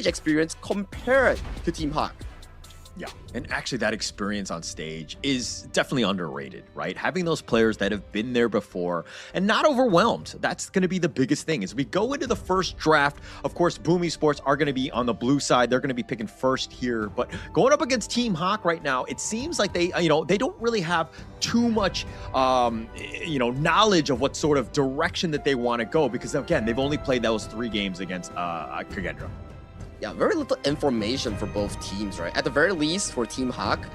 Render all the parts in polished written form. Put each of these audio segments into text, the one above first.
stage experience compared to Team HAQ. Yeah, and actually that experience on stage is definitely underrated, right? Having those players that have been there before and not overwhelmed, that's going to be the biggest thing. As we go into the first draft, of course, Boom Esports are going to be on the blue side. They're going to be picking first here, but going up against Team HAQ right now, it seems like they don't really have too much, knowledge of what sort of direction that they want to go, because again, they've only played those 3 games against Kagendra. Yeah, very little information for both teams, right? At the very least, for Team HAQ,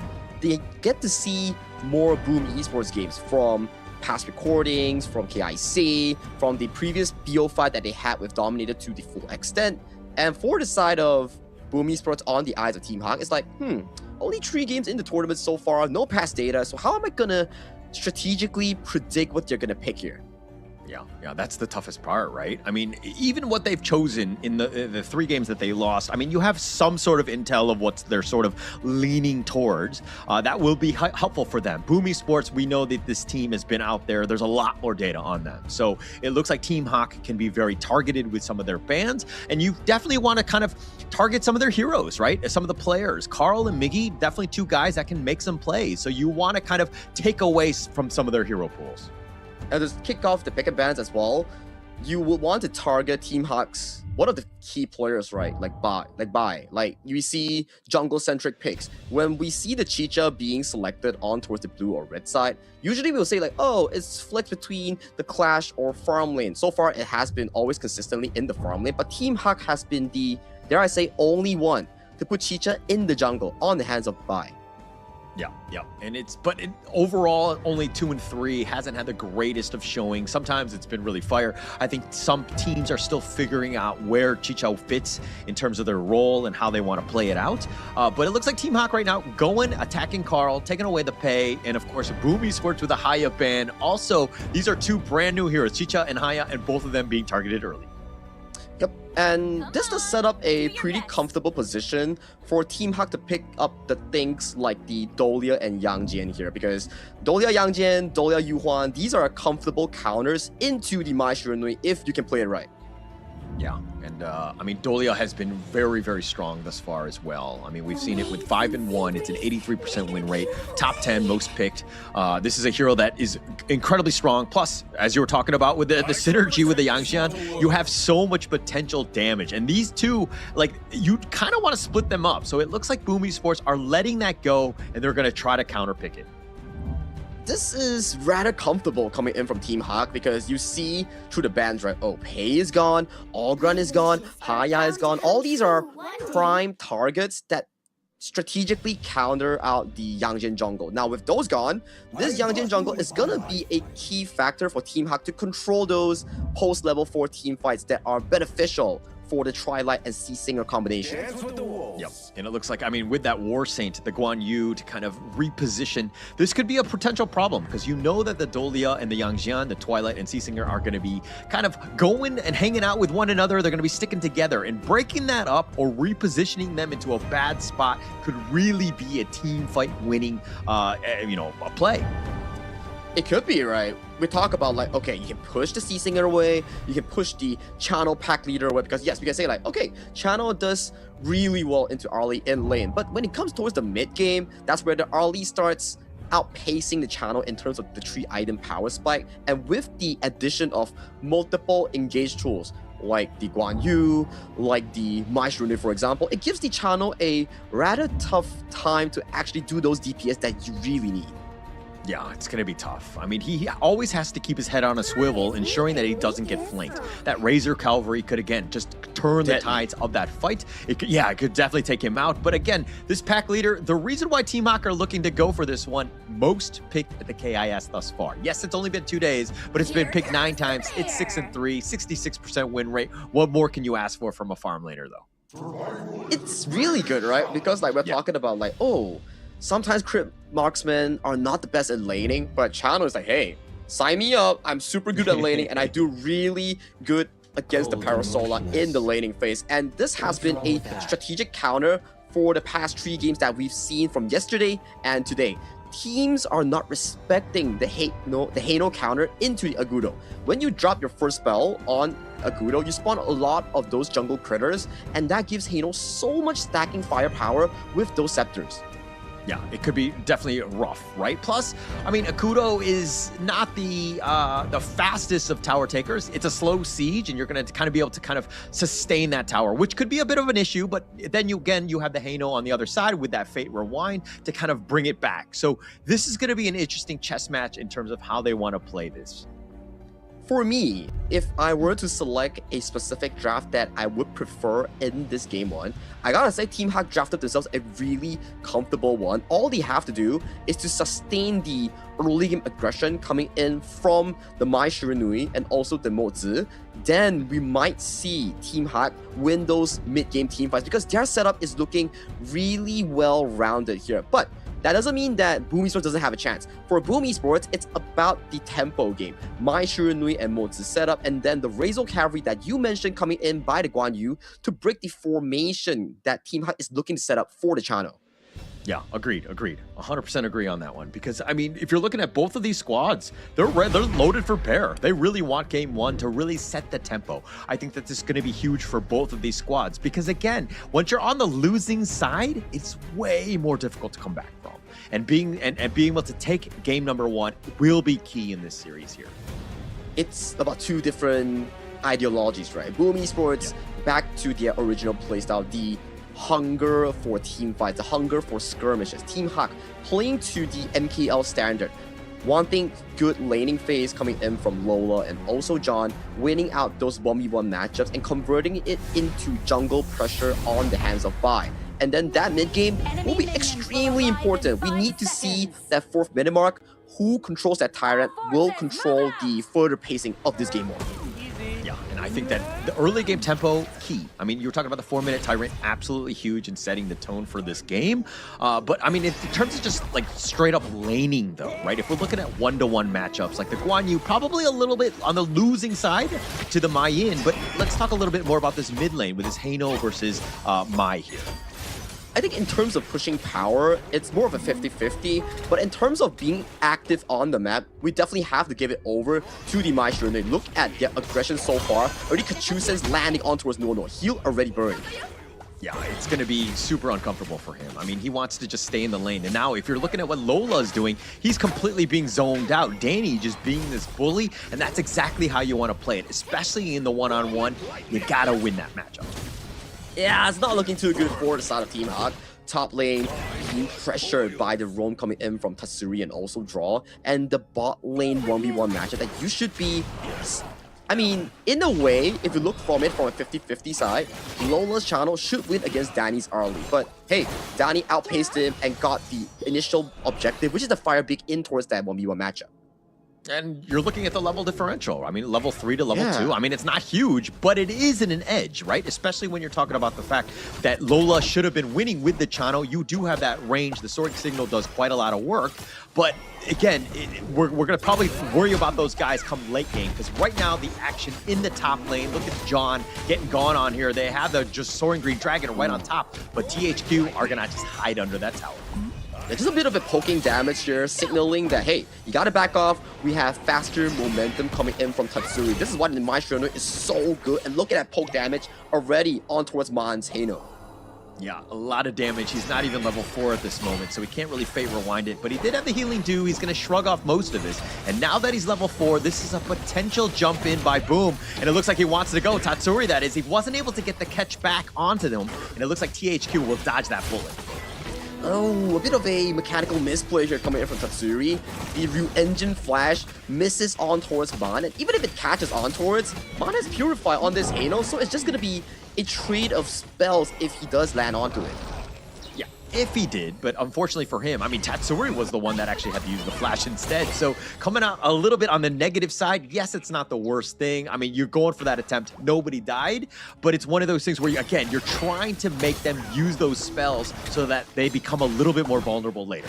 they get to see more Boom Esports games from past recordings, from KIC, from the previous BO fight that they had with Dominator to the full extent. And for the side of Boom Esports on the eyes of Team HAQ, it's like, only 3 games in the tournament so far, no past data, so how am I gonna strategically predict what they're gonna pick here? Yeah, that's the toughest part, right? I mean, even what they've chosen in the 3 games that they lost, I mean, you have some sort of intel of what they're sort of leaning towards. That will be helpful for them. Boom Esports, we know that this team has been out there. There's a lot more data on them. So it looks like Team HAQ can be very targeted with some of their bans, and you definitely want to kind of target some of their heroes, right? Some of the players. Carl and Miggy, definitely 2 guys that can make some plays. So you want to kind of take away from some of their hero pools. And to kick off the pick and bans as well, you would want to target Team HAQ's one of the key players, right? Like you see jungle-centric picks. When we see the Chicha being selected on towards the blue or red side, usually we'll say like, oh, it's flipped between the Clash or farm lane. So far, it has been always consistently in the farm lane, but Team HAQ has been the, dare I say, only one to put Chicha in the jungle on the hands of Bai. Yeah, and overall only 2 and 3, hasn't had the greatest of showing. Sometimes it's been really fire. I think some teams are still figuring out where Chicha fits in terms of their role and how they want to play it out. But it looks like Team HAQ right now going, attacking Carl, taking away the pay, and of course Boom Esports with a Haya ban. Also, these are 2 brand new heroes, Chicha and Haya, and both of them being targeted early. Yep, and this does set up a pretty comfortable position for Team HAQ to pick up the things like the Dolia and Yang Jian here, because Dolia Yang Jian, Dolia Yu Huan, these are comfortable counters into the Mai Shiranui if you can play it right. Yeah, and I mean, Dolia has been very, very strong thus far as well. I mean, we've seen it with 5 and 1. It's an 83% win rate, top 10 most picked. This is a hero that is incredibly strong. Plus, as you were talking about with the synergy with the Yangxian, you have so much potential damage. And these 2, like, you kind of want to split them up. So it looks like Boom Esports are letting that go, and they're going to try to counterpick it. This is rather comfortable coming in from Team HAQ, because you see through the bans, right? Oh, Pei is gone, Allgrunt is gone, Haya is gone. All these are prime targets that strategically counter out the Yangjin jungle. Now with those gone, this Yangjin jungle is gonna be a key factor for Team HAQ to control those post-level 4 team fights that are beneficial for the Twilight and Sea Singer combination. Yep, and it looks like, I mean, with that War Saint, the Guan Yu to kind of reposition, this could be a potential problem, because you know that the Dolia and the Yangjian, the Twilight and Sea Singer, are going to be kind of going and hanging out with one another. They're going to be sticking together, and breaking that up or repositioning them into a bad spot could really be a team fight winning, a play. It could be, right? We talk about like, okay, you can push the Sea Singer away, you can push the Channel pack leader away, because yes, we can say like, okay, Channel does really well into Arlie in lane, but when it comes towards the mid game, that's where the Arlie starts outpacing the Channel in terms of the 3 item power spike, and with the addition of multiple engage tools, like the Guan Yu, like the Mai Shiranui, for example, it gives the Channel a rather tough time to actually do those DPS that you really need. Yeah, it's going to be tough. I mean, he always has to keep his head on a swivel, ensuring that he doesn't get flanked. That Razor Cavalry could, again, just turn the tides of that fight. It could definitely take him out. But again, this pack leader, the reason why Team HAQ are looking to go for this one, most picked at the KIS thus far. Yes, it's only been 2 days, but it's been picked 9 times. It's 6 and 3, 66% win rate. What more can you ask for from a farm laner, though? It's really good, right? Because like we're talking about like, oh, sometimes crit marksmen are not the best at laning, but Channel is like, hey, sign me up. I'm super good at laning, and I do really good against the Parasola in the laning phase. And this has been a strategic counter for the past 3 games that we've seen from yesterday and today. teams are not respecting the Hano counter into the Agudo. When you drop your first spell on Agudo, you spawn a lot of those jungle critters, and that gives Hano so much stacking firepower with those scepters. Yeah, it could be definitely rough, right? Plus, I mean, Akudo is not the fastest of tower takers. It's a slow siege, and you're going to kind of be able to kind of sustain that tower, which could be a bit of an issue. But then you have the Hano on the other side with that Fate Rewind to kind of bring it back. So this is going to be an interesting chess match in terms of how they want to play this. For me, if I were to select a specific draft that I would prefer in this game one, I gotta say Team HAQ drafted themselves a really comfortable one. All they have to do is to sustain the early game aggression coming in from the Mai Shiranui and also the Mozi. Then we might see Team HAQ win those mid-game team fights because their setup is looking really well-rounded here. But that doesn't mean that Boom Esports doesn't have a chance. For Boom Esports, it's about the tempo game. Mai Shiranui and Mozi setup, and then the Razor Cavalry that you mentioned coming in by the Guan Yu to break the formation that Team HAQ is looking to set up for the channel. Yeah, agreed. 100% agree on that one. Because, I mean, if you're looking at both of these squads, they're loaded for bear. They really want game one to really set the tempo. I think that this is going to be huge for both of these squads. Because, again, once you're on the losing side, it's way more difficult to come back from. And being able to take game number one will be key in this series here. It's about two different ideologies, right? Boom Esports, back to their original playstyle, the hunger for team fights, the hunger for skirmishes. Team HAQ playing to the MKL standard, wanting good laning phase coming in from Lola and also John, winning out those 1v1 matchups and converting it into jungle pressure on the hands of Bai. And then that mid game will be extremely important. We need to see that fourth minute mark. Who controls that tyrant will control the further pacing of this game more. Yeah, and I think that the early game tempo, key. I mean, you were talking about the 4-minute tyrant, absolutely huge in setting the tone for this game. But I mean, in terms of just like straight up laning though, right? If we're looking at one-to-one matchups, like the Guan Yu, probably a little bit on the losing side to the Mai Yin. But let's talk a little bit more about this mid lane with this Hano versus Mai here. I think in terms of pushing power, it's more of a 50-50, but in terms of being active on the map, we definitely have to give it over to the Mai Shiranui. Look at their aggression so far. Already Kachusen's landing on towards Nono. Heal already burned. Yeah, it's going to be super uncomfortable for him. I mean, he wants to just stay in the lane. And now if you're looking at what Lola is doing, he's completely being zoned out. Danny just being this bully, and that's exactly how you want to play it, especially in the one-on-one. You got to win that matchup. Yeah, it's not looking too good for the side of Team HAQ. Top lane being pressured by the roam coming in from Tatsuri and also Draw. And the bot lane 1v1 matchup that you should be... I mean, in a way, if you look from it from a 50-50 side, Lola's channel should win against Danny's early. But hey, Danny outpaced him and got the initial objective, which is to fire big in towards that 1v1 matchup. And you're looking at the level differential. I mean, level 3 to level 2. I mean, it's not huge, but it is an edge, right? Especially when you're talking about the fact that Lola should have been winning with the channel. You do have that range. The sword signal does quite a lot of work. But again, we're going to probably worry about those guys come late game because right now the action in the top lane, look at John getting gone on here. They have the just Soaring Green Dragon right on top, but THQ are going to just hide under that tower. There's just a bit of a poking damage here, signaling that, hey, you gotta back off. We have faster momentum coming in from Tatsuri. This is why the Mai Shiranui is so good. And look at that poke damage already on towards Man's Hano. Yeah, a lot of damage. He's not even level 4 at this moment, so he can't really Fate Rewind it. But he did have the Healing Dew. He's going to shrug off most of this. And now that he's level 4, this is a potential jump in by Boom. And it looks like he wants to go. Tatsuri, that is. He wasn't able to get the catch back onto them. And it looks like THQ will dodge that bullet. Oh, a bit of a mechanical misplay here coming in from Tatsuri. The Ryu Engine Flash misses on towards Man, and even if it catches on towards, Man has Purify on this Hano, so it's just gonna be a trade of spells if he does land onto it. Yeah, if he did, but unfortunately for him, I mean, Tatsuri was the one that actually had to use the Flash instead, so coming out a little bit on the negative side, yes, it's not the worst thing. I mean, you're going for that attempt, nobody died, but it's one of those things where, again, you're trying to make them use those spells so that they become a little bit more vulnerable later.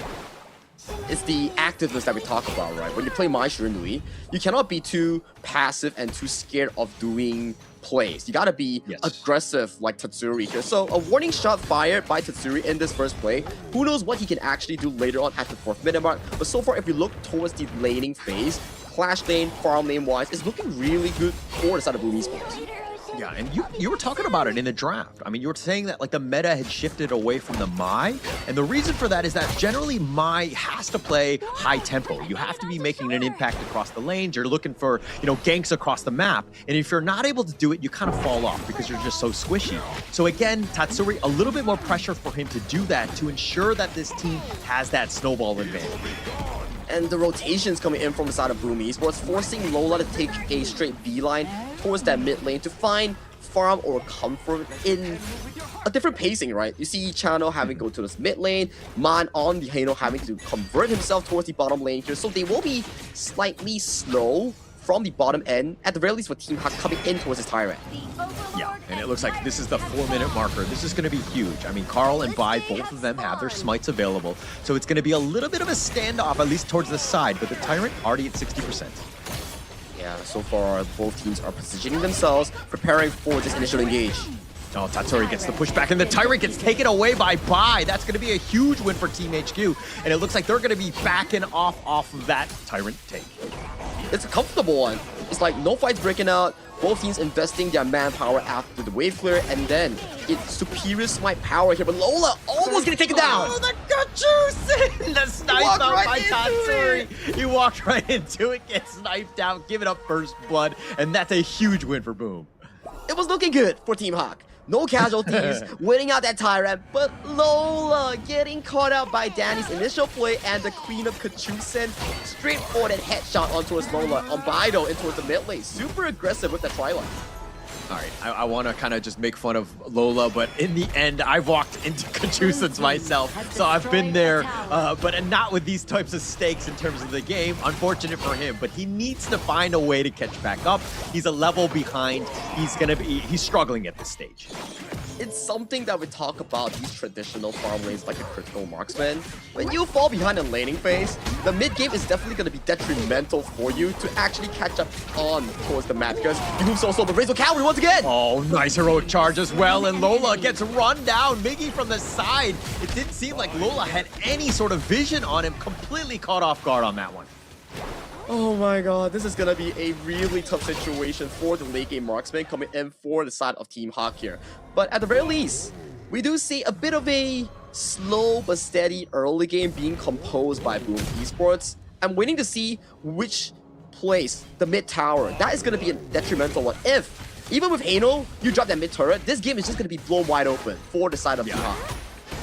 it's the activeness that we talk about, right? When you play Mai Shiranui, you cannot be too passive and too scared of doing plays. You gotta be aggressive like Tatsuri here. So a warning shot fired by Tatsuri in this first play. Who knows what he can actually do later on at the 4th minute mark. But so far, if you look towards the laning phase, Clash lane, farm lane wise, is looking really good for the side of Boom Esports. Yeah, and you were talking about it in the draft. I mean, you were saying that like the meta had shifted away from the Mai, and the reason for that is that generally Mai has to play high tempo. You have to be making an impact across the lanes. You're looking for, you know, ganks across the map, and if you're not able to do it, you kind of fall off because you're just so squishy. So again, Tatsuri, a little bit more pressure for him to do that to ensure that this team has that snowball advantage. And the rotations coming in from the side of Boom Esports, forcing Lola to take a straight beeline towards that mid lane to find farm or comfort in a different pacing, right? You see Channel having to go to this mid lane, Man on the Hano having to convert himself towards the bottom lane here, so they will be slightly slow from the bottom end, at the very least for Team HAQ coming in towards his Tyrant. Yeah, and it looks like this is the 4-minute marker. This is going to be huge. I mean, Carl and Bai, both of them have their smites available, so it's going to be a little bit of a standoff, at least towards the side, but the Tyrant already at 60%. Yeah, so far both teams are positioning themselves, preparing for this initial engage. Oh, Tatsuri gets the pushback, and the Tyrant gets taken away by Bai. That's going to be a huge win for Team HQ, and it looks like they're going to be backing off of that Tyrant take. It's a comfortable one. It's like no fights breaking out, both teams investing their manpower after the wave clear, and then it's superior smite power here, but Lola almost getting taken down! Oh, the Kachusen! The snipe out by Tatsuri! He walked right into it, gets sniped out, giving up first blood, and that's a huge win for Boom. It was looking good for Team HAQ. No casualties, winning out that Tyrant, but Lola getting caught out by Danny's initial play and the Queen of Kachusen. Straightforward and headshot onto his Lola on Baido into the mid lane. Super aggressive with the tri-line. All right, I want to kind of just make fun of Lola, but in the end, I've walked into Kachusens myself, so I've been there, but not with these types of stakes in terms of the game. Unfortunate for him, but he needs to find a way to catch back up. He's a level behind. He's struggling at this stage. It's something that we talk about these traditional farm lanes like a critical marksman. When you fall behind in laning phase, the mid game is definitely going to be detrimental for you to actually catch up on towards the map because you move so slow, but Razor Cavalry once again! Oh, nice heroic charge as well, and Lola gets run down, Miggy from the side. It didn't seem like Lola had any sort of vision on him, completely caught off guard on that one. Oh my god, this is gonna be a really tough situation for the late game marksman coming in for the side of Team HAQ here. But at the very least, we do see a bit of a slow but steady early game being composed by Boom Esports. I'm waiting to see which place, the mid tower, that is gonna be a detrimental one. If, even with Hano, you drop that mid turret, this game is just gonna be blown wide open for the side of Team HAQ.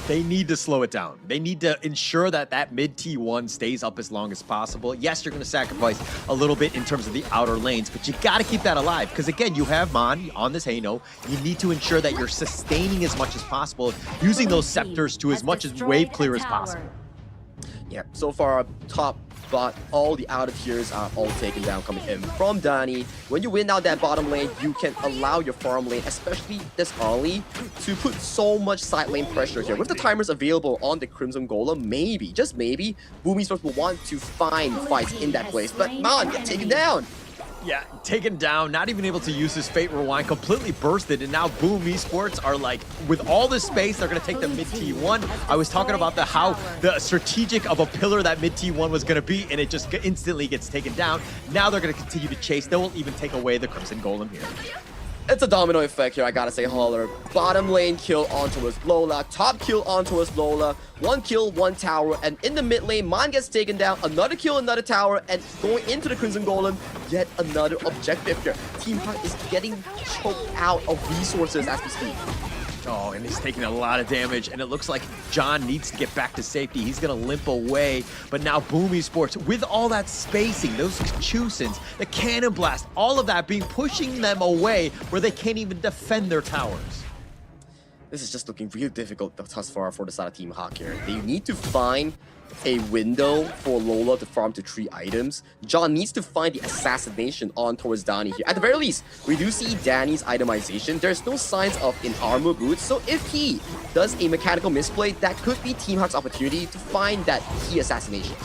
They need to slow it down. They need to ensure that that mid T1 stays up as long as possible. Yes, you're going to sacrifice a little bit in terms of the outer lanes, but you got to keep that alive. Because again, you have Man on this Hano. You need to ensure that you're sustaining as much as possible, using those scepters to as much as wave clear as possible. Yeah, so far top bot, all the outer tiers are all taken down coming in from Danny. When you win out that bottom lane, you can allow your farm lane, especially this early, to put so much side lane pressure here. With the timers available on the Crimson Golem, maybe, just maybe, Boom Esports will want to find fights in that place. But Man, get taken down! Yeah, taken down, not even able to use his Fate Rewind, completely bursted, and now Boom Esports are like, with all this space, they're going to take the mid T1. I was talking about how the strategic of a pillar that mid T1 was going to be, and it just instantly gets taken down. Now they're going to continue to chase. They will even take away the Crimson Golem here. It's a domino effect here, I gotta say, Holler. Bottom lane kill onto his Lola, top kill onto his Lola, one kill, one tower, and in the mid lane, Man gets taken down, another kill, another tower, and going into the Crimson Golem, yet another objective here. Team HAQ is getting choked out of resources as we speak. Oh, and he's taking a lot of damage, and it looks like John needs to get back to safety. He's going to limp away, but now Boom Esports, with all that spacing, those Chusens, the Cannon Blast, all of that pushing them away where they can't even defend their towers. This is just looking real difficult thus far for the side of Team HAQ here. They need to find a window for Lola to farm to 3 items, John needs to find the assassination on towards Danny here. At the very least, we do see Danny's itemization. There's no signs of an armor boots, so if he does a mechanical misplay, that could be Team HAQ's opportunity to find that key assassination.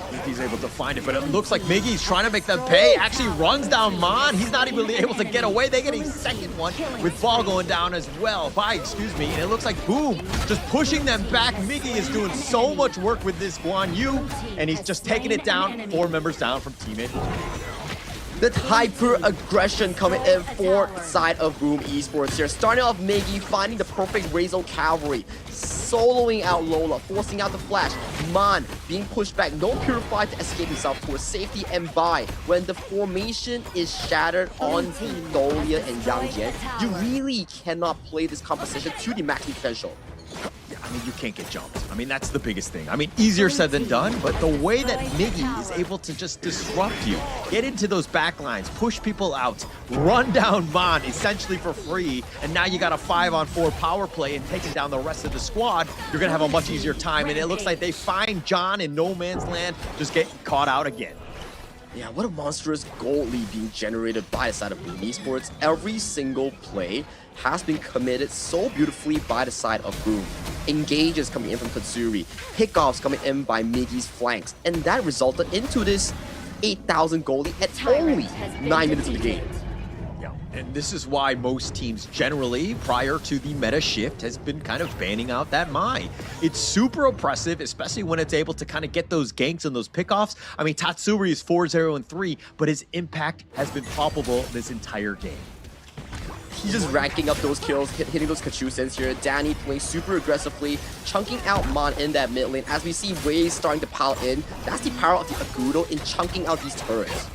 If he's able to find it, but it looks like Miggy's trying to make them pay. Actually runs down Mon. He's not even able to get away. They get a second one with Ball going down as well. Excuse me. And it looks like Boom just pushing them back. Miggy is doing so much work with this Guan Yu, and he's just taking it down. 4 members down from teammate. The hyper-aggression coming in for the side of Boom Esports here. Starting off Miggy, finding the perfect Razor Cavalry, soloing out Lola, forcing out the flash. Mon being pushed back, no Purify to escape himself towards safety, and when the formation is shattered on the Dolia and Yang Jian, you really cannot play this composition to the maximum potential. I mean, you can't get jumped. I mean, that's the biggest thing. I mean, easier said than done, but the way that Miggy is able to just disrupt you, get into those backlines, push people out, run down Mon essentially for free, and now you got a 5-on-4 power play and taking down the rest of the squad, you're going to have a much easier time, and it looks like they find John in no man's land, just getting caught out again. Yeah, what a monstrous gold lead being generated by the side of Boom Esports. Every single play has been committed so beautifully by the side of Boom. Engages coming in from Tatsuri, pickoffs coming in by Miggy's flanks, and that resulted into this 8,000 gold lead at only 9 minutes of the game. Yeah, and this is why most teams generally, prior to the meta shift, has been kind of banning out that Mai. It's super oppressive, especially when it's able to kind of get those ganks and those pickoffs. I mean, Tatsuri is 4-0-3, but his impact has been palpable this entire game. He's just ranking up those kills, hitting those Kachusens here. Danny playing super aggressively, chunking out Mon in that mid lane. As we see waves starting to pile in, that's the power of the Agudo in chunking out these turrets.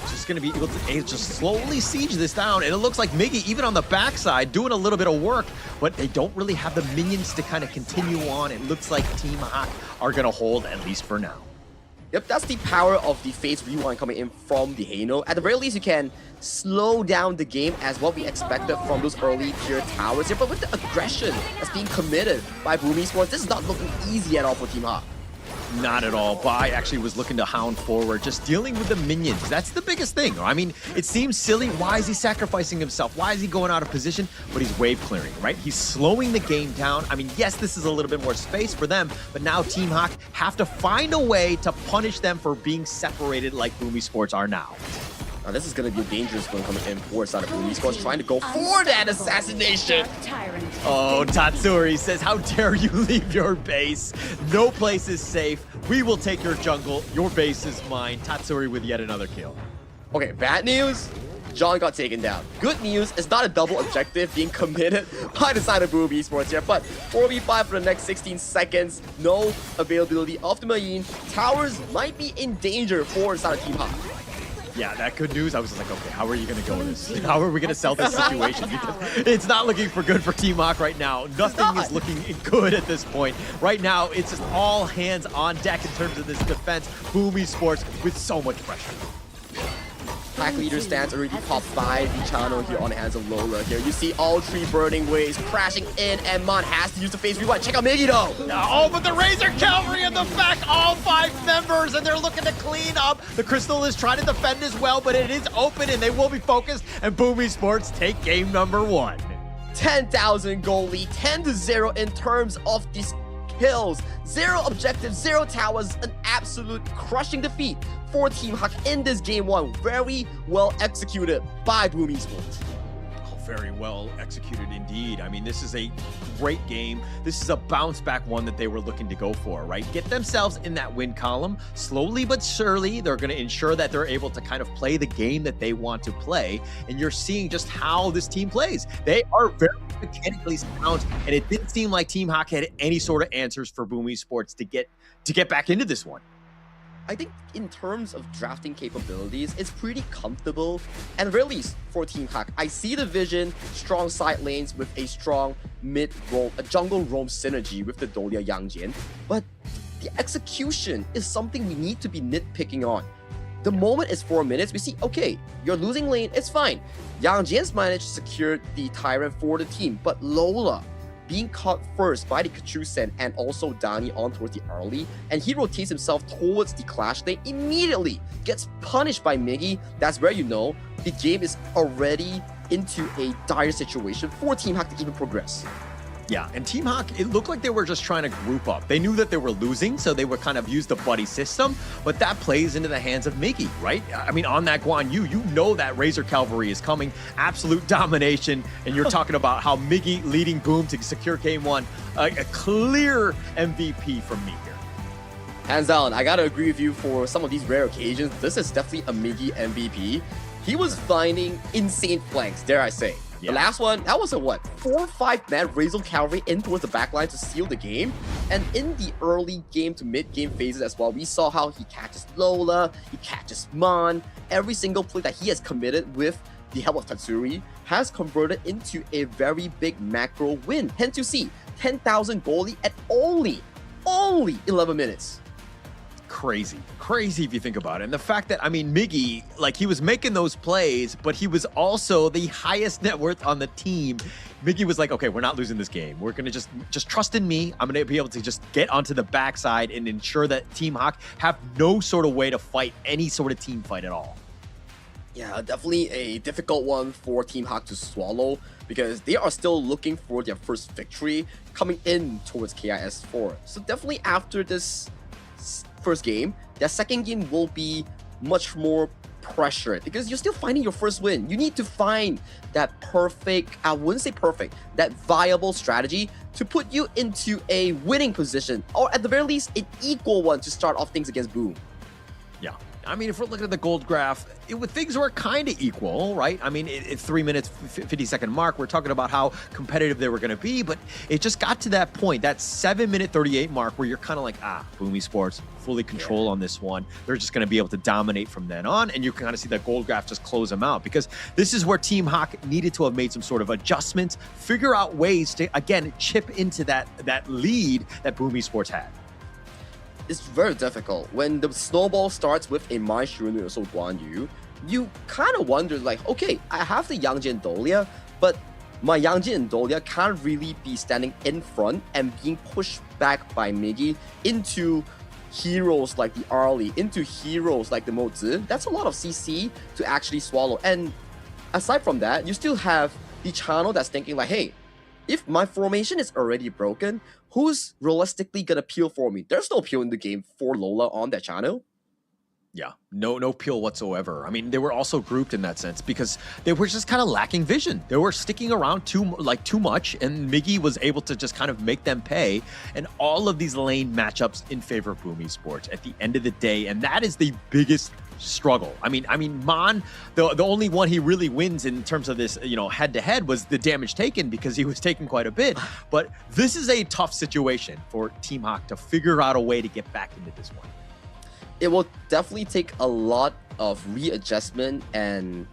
Just going to be able to just slowly siege this down, and it looks like Miggy, even on the backside, doing a little bit of work, but they don't really have the minions to kind of continue on. It looks like Team HAQ are going to hold, at least for now. Yep, that's the power of the Phase Rewind coming in from the Hano. At the very least, you can slow down the game as what we expected from those early tier towers here. But with the aggression that's being committed by Boom Esports, this is not looking easy at all for Team HAQ. Not at all. Bai actually was looking to hound forward, just dealing with the minions. That's the biggest thing. I mean, it seems silly. Why is he sacrificing himself? Why is he going out of position? But he's wave clearing, right? He's slowing the game down. I mean, yes, this is a little bit more space for them, but now Team HAQ have to find a way to punish them for being separated like Boom Esports are now. Now this is going to be a dangerous one coming in for side of Boom Esports, trying to go for that assassination. Oh, Tatsuri says, how dare you leave your base? No place is safe. We will take your jungle. Your base is mine. Tatsuri with yet another kill. Okay, bad news. John got taken down. Good news, it's not a double objective being committed by the side of Boom Esports here, but 4v5 for the next 16 seconds. No availability of the Mayin. Towers might be in danger for the side of Team HAQ. Yeah, that good news. I was just like, okay, how are you going to go with this? How are we going to sell this situation? Because it's not looking for good for Team HAQ right now. Nothing is looking good at this point. Right now, it's just all hands on deck in terms of this defense. Boom Esports with so much pressure. Pack leader stands already popped by the channel here on the hands of Lola here. You see all 3 burning waves crashing in, and Mon has to use the Phase Rewind. Check out Miggy though. Oh, but the Razor Cavalry in the back, all 5 members, and they're looking to clean up. The Crystal is trying to defend as well, but it is open, and they will be focused, and Boom Esports take game number 1. 10,000 goal lead, 10-0 in terms of these kills. 0 objectives, 0 towers, an absolute crushing defeat for Team HAQ in this game 1. Very well executed by Boom Esports. Very well executed indeed. I mean, this is a great game. This is a bounce back one that they were looking to go for, right? Get themselves in that win column. Slowly but surely, they're going to ensure that they're able to kind of play the game that they want to play. And you're seeing just how this team plays. They are very mechanically sound, and it didn't seem like Team HAQ had any sort of answers for Boom Esports to get back into this one. I think in terms of drafting capabilities, it's pretty comfortable, and at the very least for Team HAQ. I see the vision, strong side lanes with a strong mid roam, a jungle roam synergy with the Dolia Yang Jian, but the execution is something we need to be nitpicking on. The moment it's 4 minutes, we see, okay, you're losing lane, it's fine. Yang Jian's managed to secure the Tyrant for the team, but Lola being caught first by the Kachusen and also Dani on towards the early, and he rotates himself towards the clash lane, immediately gets punished by Miggy. That's where you know the game is already into a dire situation for Team HAQ to even progress. Yeah, and Team HAQ, it looked like they were just trying to group up. They knew that they were losing, so they would kind of use the buddy system, but that plays into the hands of Miggy, right? I mean, on that Guan Yu, you know that Razor Cavalry is coming, absolute domination, and you're talking about how Miggy leading Boom to secure Game 1, a clear MVP from me here. Hands down, I gotta agree with you for some of these rare occasions. This is definitely a Miggy MVP. He was finding insane flanks, dare I say. Yeah. The last one, that was a what? 4 or 5 man Razor Cavalry in towards the backline to seal the game. And in the early game to mid game phases as well, we saw how he catches Lola, he catches Mon. Every single play that he has committed with the help of Tatsuri has converted into a very big macro win. Hence you see 10,000 goalie at only 11 minutes. Crazy if you think about it. And the fact that, I mean, Miggy, like, he was making those plays, but he was also the highest net worth on the team. Miggy was like, okay, we're not losing this game. We're gonna just trust in me. I'm gonna be able to just get onto the backside and ensure that Team HAQ have no sort of way to fight any sort of team fight at all. Yeah, definitely a difficult one for Team HAQ to swallow because they are still looking for their first victory coming in towards KIS4. So definitely after this first game, their second game will be much more pressured because you're still finding your first win. You need to find that perfect, I wouldn't say perfect, that viable strategy to put you into a winning position, or at the very least, an equal one to start off things against Boom. Yeah. I mean, if we're looking at the gold graph, things were kind of equal, right? I mean, at 3 minutes, 50-second mark, we're talking about how competitive they were going to be, but it just got to that point, that 7-minute 38 mark, where you're kind of like, Boom ESPORTS, fully control on this one. They're just going to be able to dominate from then on, and you can kind of see that gold graph just close them out, because this is where Team HAQ needed to have made some sort of adjustments, figure out ways to, again, chip into that lead that Boom ESPORTS had. It's very difficult. When the snowball starts with a Mai Shirunu or so Guan Yu, you kind of wonder like, okay, I have the Yangjin and Dolia, but my Yangjin and Dolia can't really be standing in front and being pushed back by Miggy into heroes like the Arlie, into heroes like the Mozi. That's a lot of CC to actually swallow. And aside from that, you still have the channel that's thinking like, hey, if my formation is already broken, who's realistically gonna peel for me? There's no peel in the game for Lola on that channel. Yeah, no peel whatsoever. I mean, they were also grouped in that sense because they were just kind of lacking vision. They were sticking around too much, and Miggy was able to just kind of make them pay. And all of these lane matchups in favor of Boom ESPORTS at the end of the day, and that is the biggest struggle. I mean, Mon, the only one he really wins in terms of this, head-to-head was the damage taken because he was taking quite a bit. But this is a tough situation for Team HAQ to figure out a way to get back into this one. It will definitely take a lot of readjustment and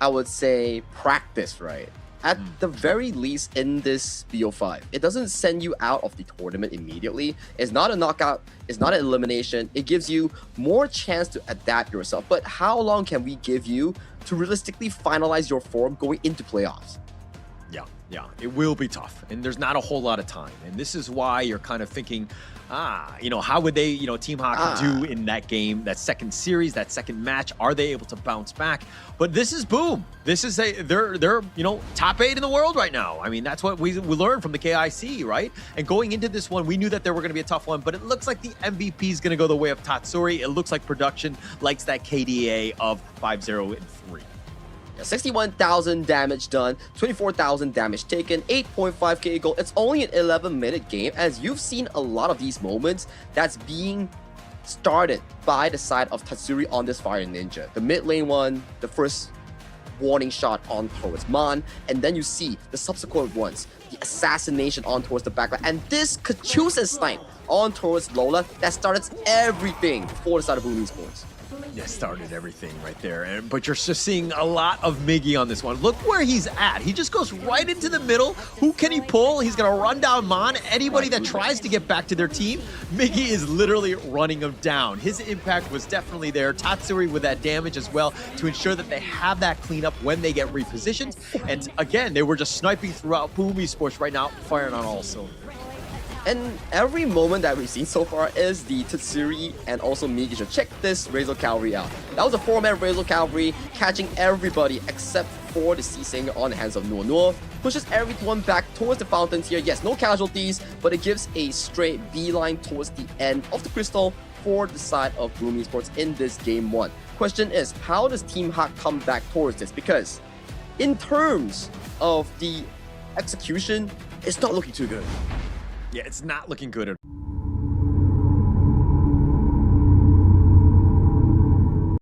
I would say practice, right? At the very least in this BO5, it doesn't send you out of the tournament immediately. It's not a knockout, it's not an elimination. It gives you more chance to adapt yourself. But how long can we give you to realistically finalize your form going into playoffs? Yeah, it will be tough, and there's not a whole lot of time. And this is why you're kind of thinking, how would they, Team HAQ do in that game, that second series, that second match? Are they able to bounce back? But this is Boom. This is they're top 8 in the world right now. I mean, that's what we learned from the KIC, right? And going into this one, we knew that there were going to be a tough one, but it looks like the MVP is going to go the way of Tatsuri. It looks like production likes that KDA of 5-0 and 3. 61,000 damage done, 24,000 damage taken, 8.5k goal. It's only an 11-minute game, as you've seen a lot of these moments that's being started by the side of Tatsuri on this Fire Ninja. The mid lane one, the first warning shot on towards Mon, and then you see the subsequent ones, the assassination on towards the backline, and this Kachusen snipe on towards Lola that started everything for the side of Boom ESPORTS. started everything right there. But you're just seeing a lot of Miggy on this one. Look where he's at. He just goes right into the middle. Who can he pull? He's going to run down Mon. Anybody that tries to get back to their team, Miggy is literally running them down. His impact was definitely there. Tatsuri with that damage as well to ensure that they have that cleanup when they get repositioned. And again, they were just sniping throughout. PUBG Esports right now firing on all cylinders. And every moment that we've seen so far is the Tatsuri and also Migi. Check this Razor Cavalry out. That was a 4-man Razor Cavalry catching everybody except for the C-Singer on the hands of Nuo. Pushes everyone back towards the fountains here. Yes, no casualties, but it gives a straight beeline towards the end of the crystal for the side of PUBG Esports in this game 1. Question is, how does Team HAQ come back towards this? Because in terms of the execution, it's not looking too good. Yeah, it's not looking good at all.